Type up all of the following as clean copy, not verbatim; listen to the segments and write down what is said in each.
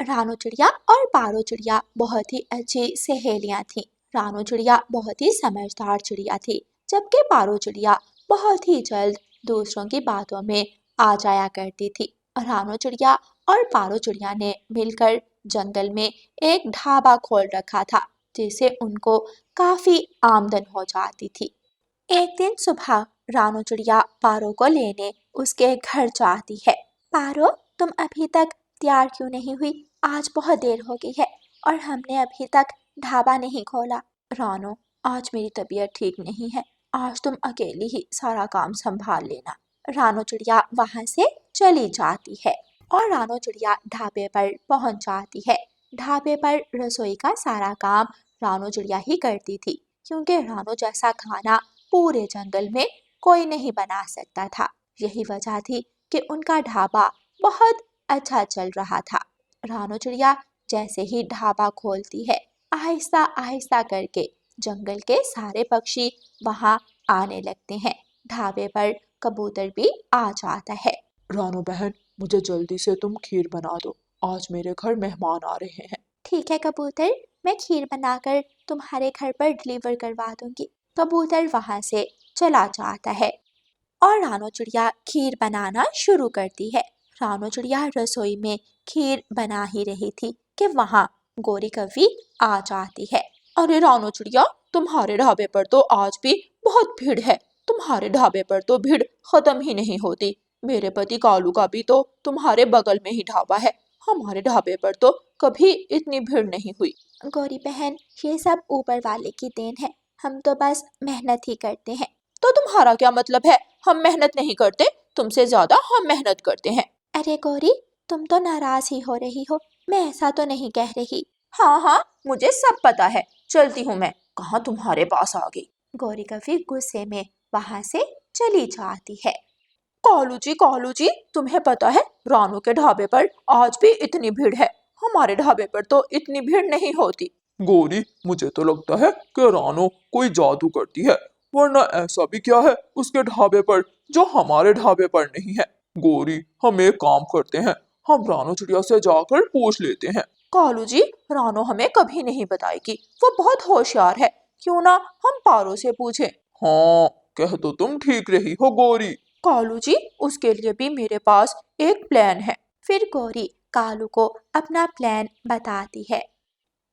रानू चिड़िया और पारो चिड़िया बहुत ही अच्छी सहेलियां थीं। रानू चिड़िया बहुत ही समझदार चिड़िया थी, जबकि पारो चिड़िया बहुत ही जल्द दूसरों की बातों में आ जाया करती थी। रानू चिड़िया और पारो चिड़िया ने मिलकर जंगल में एक ढाबा खोल रखा था, जिससे उनको काफी आमदन हो जाती थी। एक दिन सुबह रानू चिड़िया पारो को लेने उसके घर जाती है। पारो, तुम अभी तक तैयार क्यों नहीं हुई? आज बहुत देर हो गई है और हमने अभी तक ढाबा नहीं खोला। रानू, आज मेरी तबीयत ठीक नहीं है, आज तुम अकेली ही सारा काम संभाल लेना। रानू चिड़िया वहां से चली जाती है और रानू चिड़िया ढाबे पर पहुंच जाती है। ढाबे पर रसोई का सारा काम रानू चिड़िया ही करती थी, क्योंकि रानू जैसा खाना पूरे जंगल में कोई नहीं बना सकता था। यही वजह थी कि उनका ढाबा बहुत अच्छा चल रहा था। रानू चिड़िया जैसे ही ढाबा खोलती है, आहिस्ता आहिस्ता करके जंगल के सारे पक्षी वहां आने लगते हैं। ढाबे पर कबूतर भी आ जाता है। रानू बहन, मुझे जल्दी से तुम खीर बना दो, आज मेरे घर मेहमान आ रहे हैं। ठीक है कबूतर, मैं खीर बनाकर तुम्हारे घर पर डिलीवर करवा दूंगी। कबूतर वहां से चला जाता है और रानू चिड़िया खीर बनाना शुरू करती है। रानू चिड़िया रसोई में खीर बना ही रही थी कि वहां गोरी कौवी आ जाती है। अरे रानू चिड़िया, तुम्हारे ढाबे पर तो आज भी बहुत भीड़ है। तुम्हारे ढाबे पर तो भीड़ खत्म ही नहीं होती। मेरे पति कालू का भी तो तुम्हारे बगल में ही ढाबा है। हमारे ढाबे पर तो कभी इतनी भीड़ नहीं हुई। गोरी बहन, ये सब ऊपर वाले की देन है, हम तो बस मेहनत ही करते हैं। तो तुम्हारा क्या मतलब है? हम मेहनत नहीं करते, तुमसे ज्यादा हम मेहनत करते हैं। अरे गोरी, तुम तो नाराज ही हो रही हो, मैं ऐसा तो नहीं कह रही। हाँ हाँ, मुझे सब पता है, चलती हूँ मैं। कहाँ तुम्हारे पास आ गई। गोरी कौवी गुस्से में वहां से चली जाती है। कालू जी, तुम्हें पता है रानू के ढाबे पर आज भी इतनी भीड़ है। हमारे ढाबे पर तो इतनी भीड़ नहीं होती। गोरी, मुझे तो लगता है कि रानू कोई जादू करती है, वरना ऐसा भी क्या है उसके ढाबे पर जो हमारे ढाबे पर नहीं है। गोरी, हम एक काम करते हैं, हम रानू चिड़िया से जाकर पूछ लेते हैं। कालू जी, रानू हमें कभी नहीं बताएगी, वो बहुत होशियार है। क्यों ना हम पारो से पूछें। हाँ, कह तो तुम ठीक रही हो गोरी। कालू जी, उसके लिए भी मेरे पास एक प्लान है। फिर गोरी कालू को अपना प्लान बताती है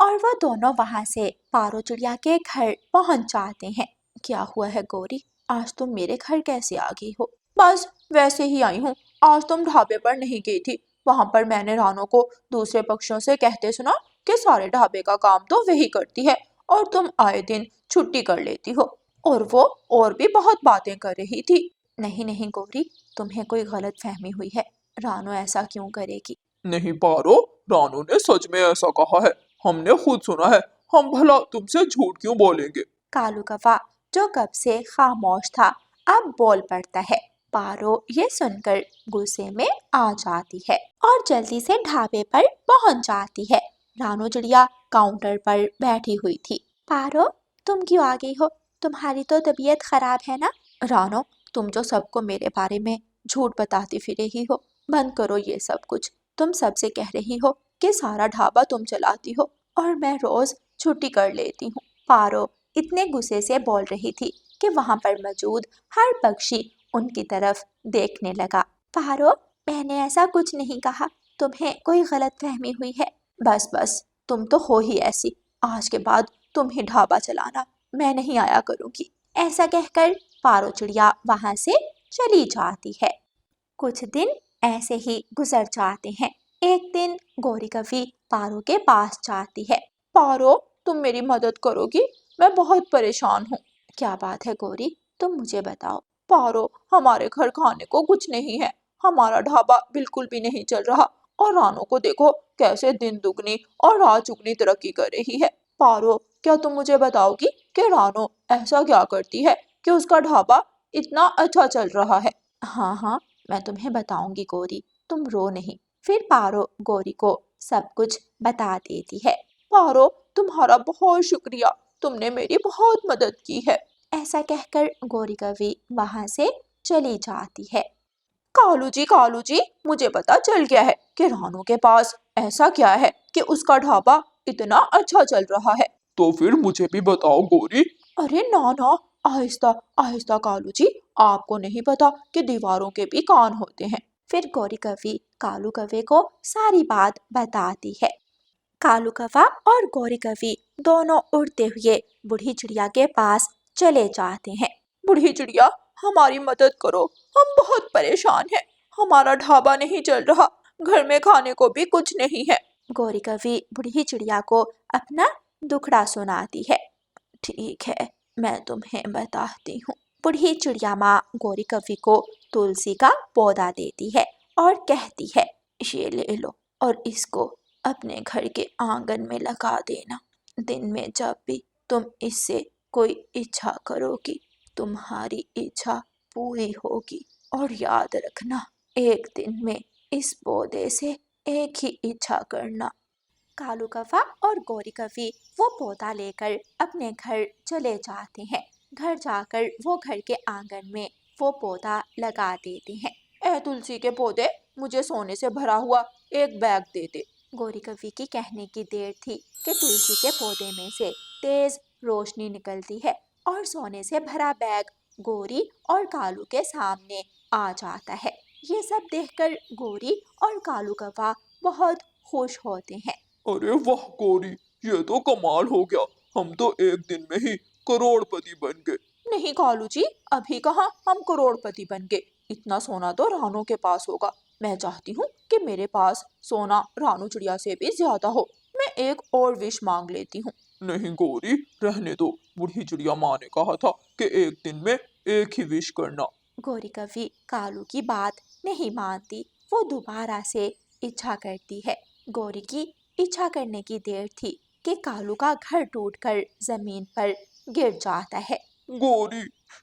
और वो दोनों वहां से पारो चिड़िया के घर पहुंच जाते हैं। क्या हुआ है गोरी, आज तुम मेरे घर कैसे आ गई हो? बस वैसे ही आई हूँ। आज तुम ढाबे पर नहीं गई थी, वहां पर मैंने रानू को दूसरे पक्षियों से कहते सुना कि सारे ढाबे का काम तो वही करती है और तुम आए दिन छुट्टी कर लेती हो। और वो और भी बहुत बातें कर रही थी। नहीं नहीं गोरी, तुम्हें कोई गलत फहमी हुई है, रानू ऐसा क्यों करेगी? नहीं पारो, रानू ने सच में ऐसा कहा है, हमने खुद सुना है। हम भला तुमसे झूठ क्यों बोलेंगे? कालू कौवा, जो कब से खामोश था, अब बोल पड़ता है। पारो ये सुनकर गुस्से में आ जाती है और जल्दी से ढाबे पर पहुंच जाती है। रानू चिड़िया काउंटर पर बैठी हुई थी। पारो, तुम क्यों आ गई हो? तुम्हारी तो तबीयत खराब है ना? रानो, तुम जो सबको मेरे बारे में झूठ बताती फिर रही हो, बंद करो ये सब कुछ। तुम सबसे कह रही हो कि सारा ढाबा तुम चलाती हो और मैं रोज छुट्टी कर लेती हूँ। पारो इतने गुस्से से बोल रही थी कि वहां पर मौजूद हर पक्षी उनकी तरफ देखने लगा। पारो, मैंने ऐसा कुछ नहीं कहा, तुम्हें कोई गलत फहमी हुई है। बस बस, तुम तो हो ही ऐसी। आज के बाद तुम ही ढाबा चलाना, मैं नहीं आया करूंगी। ऐसा कहकर पारो चिड़िया वहां से चली जाती है। कुछ दिन ऐसे ही गुजर जाते हैं। एक दिन गोरी कौवी पारो के पास जाती है। पारो, तुम मेरी मदद करोगी? मैं बहुत परेशान हूँ। क्या बात है गोरी, तुम मुझे बताओ। पारो, हमारे घर खाने को कुछ नहीं है, हमारा ढाबा बिल्कुल भी नहीं चल रहा और रानू को देखो कैसे दिन दुगनी और रात चुगनी तरक्की कर रही है। पारो, क्या तुम मुझे बताओगी कि रानू ऐसा क्या करती है कि उसका ढाबा इतना अच्छा चल रहा है? हाँ हाँ, मैं तुम्हें बताऊंगी गोरी, तुम रो नहीं। फिर पारो गोरी को सब कुछ बता देती है। पारो, तुम्हारा बहुत शुक्रिया, तुमने मेरी बहुत मदद की है। ऐसा कहकर गोरी कौवी वहां से चली जाती है। कालू जी, मुझे पता चल गया है कि रानू के पास ऐसा क्या है कि उसका ढाबा इतना अच्छा चल रहा है? तो फिर मुझे भी बताओ गौरी। अरे ना ना, आहिस्ता आहिस्ता कालू जी, आपको नहीं पता कि दीवारों के भी कान होते हैं। फिर गौरी कवि कालू कौवे को सारी बात बताती है। कालू कौवा और गौरी कवि दोनों उड़ते हुए बूढ़ी चिड़िया के पास चले जाते हैं। बूढ़ी चिड़िया, हमारी मदद करो, हम बहुत परेशान हैं। हमारा ढाबा नहीं चल रहा, घर में खाने को भी कुछ नहीं है। गौरी कवि बूढ़ी चिड़िया को अपना दुखड़ा सुनाती है। ठीक है, मैं तुम्हें बताती हूँ। बूढ़ी चिड़िया माँ गौरी कवि को तुलसी का पौधा देती है और कहती है, ये ले लो और इसको अपने घर के आंगन में लगा देना। दिन में जब भी तुम इससे कोई इच्छा करोगी, तुम्हारी इच्छा पूरी होगी। और याद रखना, एक दिन में इस पौधे से एक ही इच्छा करना। कालू कौवा और गौरी कवि वो पौधा लेकर अपने घर चले जाते हैं। घर जाकर वो घर के आंगन में वो पौधा लगा देते हैं। ए तुलसी के पौधे, मुझे सोने से भरा हुआ एक बैग दे दे। गौरी कवि की कहने की देर थी कि तुलसी के पौधे में से तेज रोशनी निकलती है और सोने से भरा बैग गौरी और कालू के सामने आ जाता है। ये सब देखकर गौरी और कालू कौवा बहुत खुश होते हैं। अरे वाह गौरी, ये तो कमाल हो गया। हम तो एक दिन में ही करोड़पति बन गए। नहीं कालू जी, अभी कहाँ हम करोड़पति बन गए। इतना सोना तो रानू के पास होगा। मैं चाहती हूँ कि मेरे पास सोना रानू चिड़िया से भी ज्यादा हो। मैं एक और विश मांग लेती हूँ। नहीं गौरी, रहने दो। बूढ़ी चिड़िया माँ ने कहा था कि एक दिन में एक ही विश करना। गौरी कवि कालू की बात नहीं मानती। वो दोबारा से इच्छा करती है। गौरी की इच्छा करने की देर थी कि कालू का घर टूटकर जमीन पर गिर जाता है। गौरी,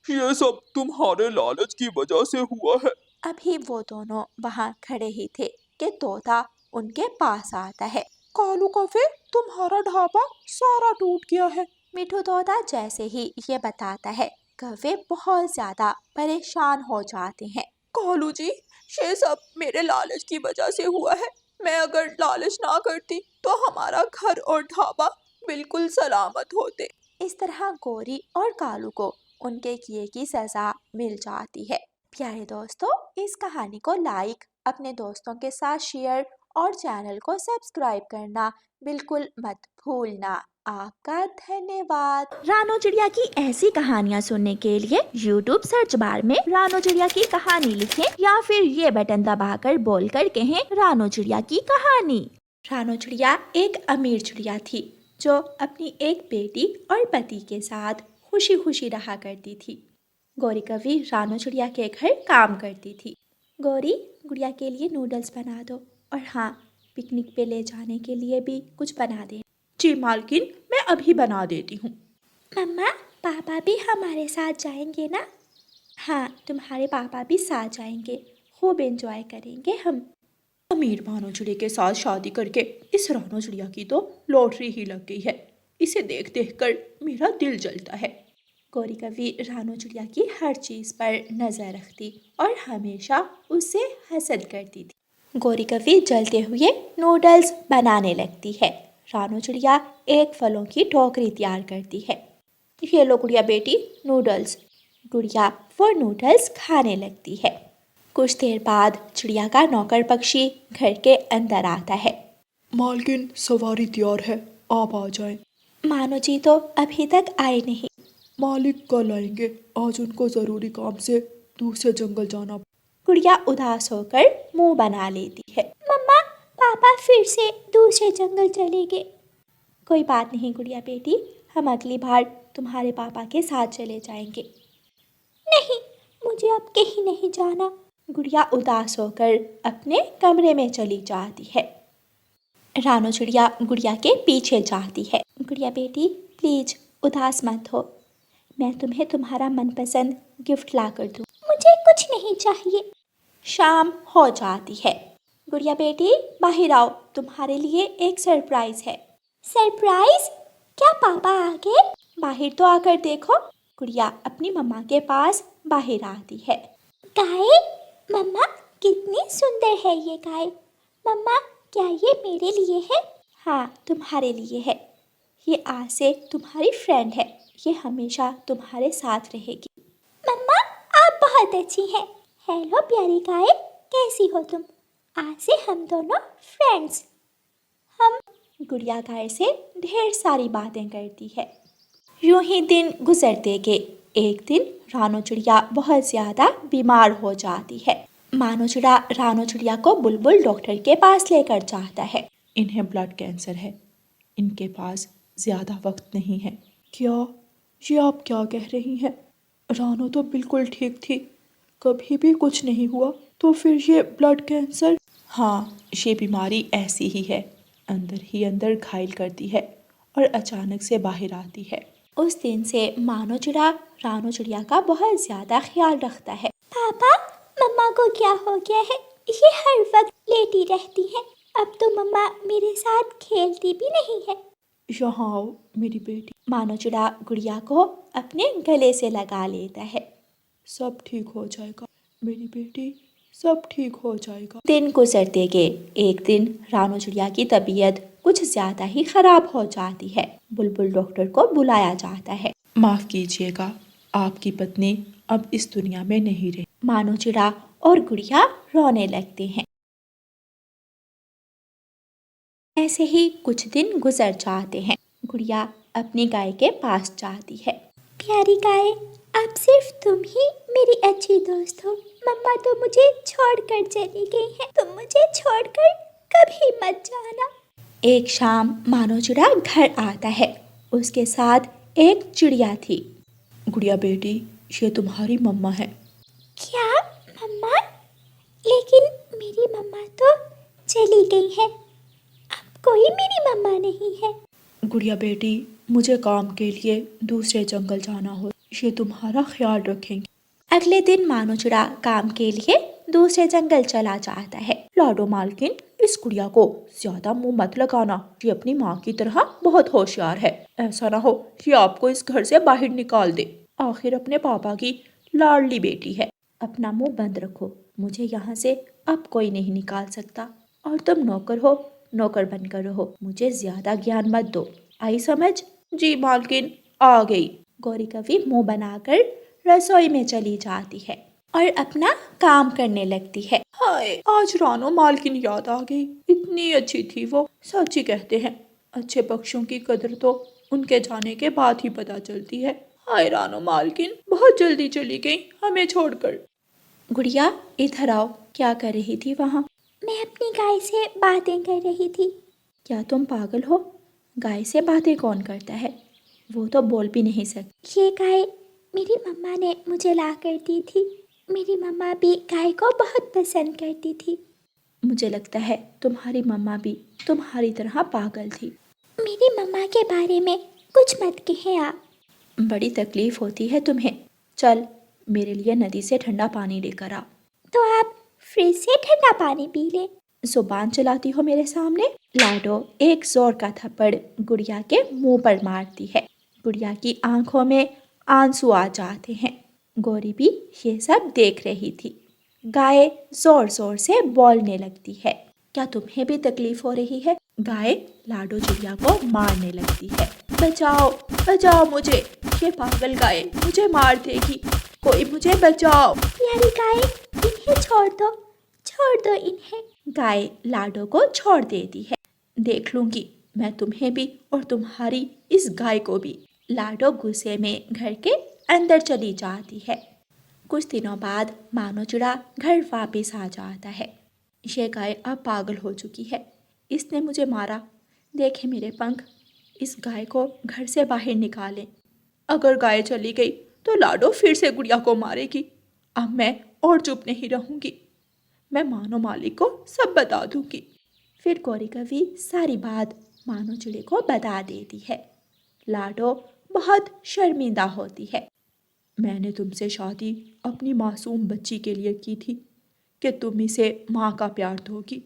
ये सब तुम्हारे लालच की वजह से हुआ है। अभी वो दोनों वहां खड़े ही थे कि तोता उनके पास आता है। कालू कौवे, तुम्हारा ढाबा सारा टूट गया है। मिठू तोता जैसे ही ये बताता है, कौवे बहुत ज्यादा परेशान हो जाते हैं। कालू जी, ये सब मेरे लालच की वजह से हुआ है। मैं अगर लालच ना करती तो हमारा घर और ढाबा बिल्कुल सलामत होते। इस तरह गौरी और कालू को उनके किए की सजा मिल जाती है। प्यारे दोस्तों, इस कहानी को लाइक, अपने दोस्तों के साथ शेयर और चैनल को सब्सक्राइब करना बिल्कुल मत भूलना। आपका धन्यवाद। रानो चिड़िया की ऐसी कहानियाँ सुनने के लिए YouTube सर्च बार में रानो चिड़िया की कहानी लिखें या फिर ये बटन दबाकर बोलकर कहें रानो चिड़िया की कहानी। रानो चिड़िया एक अमीर चिड़िया थी जो अपनी एक बेटी और पति के साथ खुशी खुशी रहा करती थी। गौरी कवि रानो चिड़िया के घर काम करती थी। गौरी, गुड़िया के लिए नूडल्स बना दो और हाँ, पिकनिक पे ले जाने के लिए भी कुछ बना दे। जी मालकिन, मैं अभी बना देती हूँ। मम्मा, पापा भी हमारे साथ जाएंगे ना? हाँ, तुम्हारे पापा भी साथ जाएंगे, खूब एंजॉय करेंगे हम। अमीर रानो चिड़िया के साथ शादी करके इस रानो चिड़िया की तो लॉटरी ही लग गई है। इसे देख देख कर मेरा दिल जलता है। गौरी कवि रानो चिड़िया की हर चीज़ पर नज़र रखती और हमेशा उससे हसद करती थी। गौरी कवि जलते हुए नूडल्स बनाने लगती है। रानो चिड़िया एक फलों की टोकरी तैयार करती है। ये लो गुड़िया बेटी, नूडल्स। गुड़िया वो नूडल्स खाने लगती है। कुछ देर बाद चिड़िया का नौकर पक्षी घर के अंदर आता है। मालकिन, सवारी तैयार है, आप आ जाएं। मानो जी तो अभी तक आए नहीं। मालिक कल आएंगे, आज उनको जरूरी काम से दूसरे जंगल जाना। गुड़िया उदास होकर मुंह बना लेती है। मम्मा, पापा फिर से दूसरे जंगल चले गए। कोई बात नहीं गुड़िया बेटी, हम अगली बार तुम्हारे पापा के साथ चले जाएंगे। नहीं, मुझे अब कहीं नहीं जाना। गुड़िया उदास होकर अपने कमरे में चली जाती है। रानो चिड़िया गुड़िया के पीछे जाती है। गुड़िया बेटी, प्लीज उदास मत हो, मैं तुम्हें तुम्हारा मनपसंद गिफ्ट ला कर दूँ। मुझे कुछ नहीं चाहिए। शाम हो जाती है। गुड़िया बेटी, बाहर आओ, तुम्हारे लिए एक सरप्राइज है। सरप्राइज? क्या पापा आ गए? बाहर तो आकर देखो। गुड़िया अपनी मम्मा के पास बाहर आती है। गाय, मम्मा कितनी सुंदर है ये गाय। मम्मा, क्या ये मेरे लिए है? हाँ, तुम्हारे लिए है। ये आज से तुम्हारी फ्रेंड है। ये हमेशा तुम्हारे साथ रहेगी। मम्मा, आप बहुत अच्छी हैं। हेलो प्यारी गाय, कैसी हो तुम? आज से हम दोनों फ्रेंड्स। हम गुड़िया गाय से ढेर सारी बातें करती है। यूं ही दिन गुजरते गए। एक दिन रानो चिड़िया बहुत ज़्यादा बीमार हो जाती है। रानो चिड़िया को बुलबुल डॉक्टर के पास लेकर जाता है। इन्हें ब्लड कैंसर है। इनके पास ज़्यादा वक्त नहीं है। क्या? ये आप क्या कह रही हैं? रानो तो बिल्कुल ठीक थी, कभी भी कुछ नहीं हुआ, तो फिर ये ब्लड कैंसर? हाँ, ये बीमारी ऐसी ही है, अंदर ही अंदर घायल करती है और अचानक से बाहर आती है। उस दिन से रानो चिड़िया का बहुत ज़्यादा ख्याल रखता है। पापा, मम्मा को क्या हो गया है? ये हर वक्त लेटी रहती है। अब तो मम्मा मेरे साथ खेलती भी नहीं है। यहाँ आओ मेरी बेटी। मानो चिड़ा गुड़िया को अपने गले से लगा लेता है। सब ठीक हो जाएगा मेरी बेटी, सब ठीक हो जाएगा। दिन गुजरते गए। एक दिन रानो चिड़िया की तबीयत कुछ ज्यादा ही खराब हो जाती है। बुलबुल डॉक्टर को बुलाया जाता है। माफ कीजिएगा, आपकी पत्नी अब इस दुनिया में नहीं रही। मानो चिड़ा और गुड़िया रोने लगते हैं। ऐसे ही कुछ दिन गुजर जाते हैं। गुड़िया अपनी गाय के पास जाती है। प्यारी गाय, अब सिर्फ तुम ही मेरी अच्छी दोस्त हो। मम्मा तो मुझे छोड़कर चली गई है। तुम मुझे छोड़कर कभी मत जाना। एक शाम मानो चिड़ा घर आता है। उसके साथ एक चिड़िया थी। गुड़िया बेटी, ये तुम्हारी मम्मा है। क्या मम्मा? लेकिन मेरी मम्मा तो चली गई है। अब कोई मेरी मम्मा नहीं है। गुड़िया बेटी, मुझे काम के लिए दूसरे जंगल जाना हो, ये तुम्हारा ख्याल रखेंगे। अगले दिन मानो चिड़ा काम के लिए दूसरे जंगल चला जाता है। लाडो मालकिन, इस गुड़िया को ज्यादा मुंह मत लगाना, ये अपनी माँ की तरह बहुत होशियार है। ऐसा ना हो कि आपको इस घर से बाहर निकाल दे। आखिर अपने पापा की लाडली बेटी है। अपना मुंह बंद रखो, मुझे यहाँ से अब कोई नहीं निकाल सकता। और तुम नौकर हो, नौकर बनकर रहो, मुझे ज्यादा ज्ञान मत दो। आई समझ? जी मालकिन, आ गई। गौरी कवि मुंह बनाकर रसोई में चली जाती है और अपना काम करने लगती है। हाय, आज रानो मालकिन याद आ गई, इतनी अच्छी थी वो। सच ही कहते हैं, अच्छे पक्षों की कदर तो उनके जाने के बाद ही पता चलती है। हाय रानो मालकिन, बहुत जल्दी चली गई हमें छोड़कर। गुड़िया, इधर आओ। क्या कर रही थी वहाँ? मैं अपनी गाय से बातें कर रही थी। क्या तुम पागल हो? गाय से बातें कौन करता है? वो तो बोल भी नहीं सकती। ये गाय मेरी मम्मा ने मुझे ला कर दी थी। मेरी मम्मा भी गाय को बहुत पसंद करती थी। मुझे लगता है तुम्हारी मम्मा भी तुम्हारी तरह पागल थी। मेरी मम्मा के बारे में कुछ मत कहें आप। बड़ी तकलीफ होती है तुम्हें। चल, मेरे लिए नदी से ठंडा पानी लेकर आ। तो आप फ्रिज से ठंडा पानी पी ले। जुबान चलाती हो मेरे सामने। लाडो एक जोर का थप्पड़ गुड़िया के मुंह पर मारती है। गुड़िया की आंखों में आंसू आ जाते हैं। गौरी भी ये सब देख रही थी। गाय जोर जोर से बोलने लगती है। क्या तुम्हें भी तकलीफ हो रही है? गाय लाडो चिड़िया को मारने लगती है। बचाओ, बचाओ मुझे, ये पागल गाय मुझे मार देगी, कोई मुझे बचाओ। प्यारी गाय, इन्हें छोड़ दो इन्हें। गाय लाडो को छोड़ देती है। देख लूंगी मैं तुम्हें भी और तुम्हारी इस गाय को भी। लाडो गुस्से में घर के अंदर चली जाती है। कुछ दिनों बाद मानो चिड़ा घर वापस आ जाता है। ये गाय अब पागल हो चुकी है, इसने मुझे मारा। देखे मेरे पंख, इस गाय को घर से बाहर निकालें। अगर गाय चली गई तो लाडो फिर से गुड़िया को मारेगी। अब मैं और चुप नहीं रहूंगी, मैं मानो मालिक को सब बता दूंगी। फिर गौरी कवि सारी बात मानो चिड़े को बता देती है। लाडो बहुत शर्मिंदा होती है। मैंने तुमसे शादी अपनी मासूम बच्ची के लिए की थी कि तुम इसे माँ का प्यार दोगी,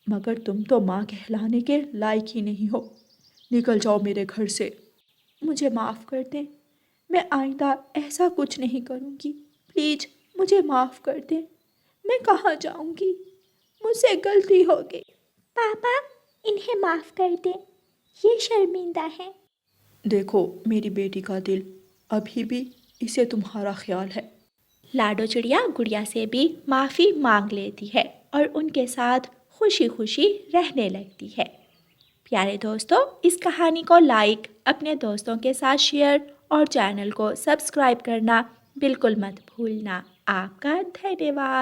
मगर तुम तो माँ कहलाने के लायक ही नहीं हो। निकल जाओ मेरे घर से। मुझे माफ़ कर दें, मैं आइंदा ऐसा कुछ नहीं करूँगी। प्लीज मुझे माफ़ कर दें। मैं कहाँ जाऊँगी? मुझसे गलती हो गई। पापा, इन्हें माफ कर दे, ये शर्मिंदा है। देखो मेरी बेटी का दिल, अभी भी इसे तुम्हारा ख्याल है। लाडो चिड़िया गुड़िया से भी माफ़ी मांग लेती है और उनके साथ खुशी खुशी रहने लगती है। प्यारे दोस्तों, इस कहानी को लाइक, अपने दोस्तों के साथ शेयर और चैनल को सब्सक्राइब करना बिल्कुल मत भूलना। आपका धन्यवाद।